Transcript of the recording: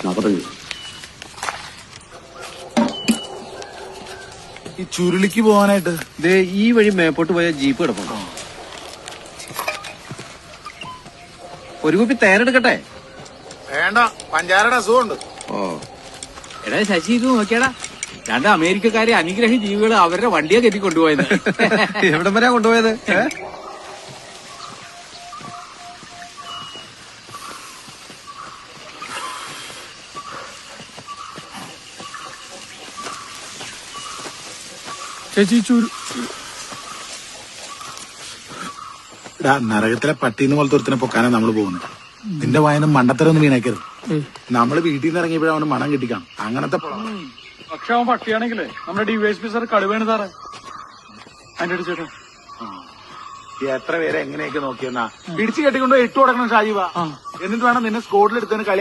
45. ഈ ചുരുളിക്ക് പോകാനായിട്ട് ഈ വഴി മേപ്പോട്ട് പോയ ജീപ്പ് കിടപ്പുണ്ടോ? ഒരു കുപ്പി തേരെടുക്കട്ടെ? വേണ്ട, പഞ്ചാരയുടെ അസുഖമുണ്ട്. ഓ, എടാ ശശി, ഇത് നോക്കിയടാ, 2 അമേരിക്കക്കാരെ അനുഗ്രഹ ജീവികൾ അവരുടെ വണ്ടിയെ കെട്ടി കൊണ്ടുപോയത്. എവിടം വരെയാ കൊണ്ടുപോയത്? ചേച്ചി നരകത്തിലെ പട്ടീന്ന് പോലത്തെ ഒരുത്തിനെ പൊക്കാനാ നമ്മള് പോകുന്നത്. നിന്റെ വായന മണ്ടത്തരൊന്നും വീണാക്കരുത്. നമ്മള് വീട്ടിൽ നിന്ന് ഇറങ്ങിയപ്പോഴും അവന് മണം കിട്ടിക്കാണും. അങ്ങനത്തെ പക്ഷെ അവൻ പട്ടിയാണെങ്കിലേ നമ്മുടെ ഡിവൈഎസ്പി സാർ കടുവേണ് സാറേ. അതിന്റെ അടിച്ചേട്ടാ എത്ര പേരെ എങ്ങനെയൊക്കെ നോക്കിയെന്നാ പിടിച്ചു കെട്ടിക്കൊണ്ട് 8 കൊടുക്കണം ഷാജീവ. എന്നിട്ട് വേണം നിന്നെ സ്കോഡിലെടുത്തതിന് കളി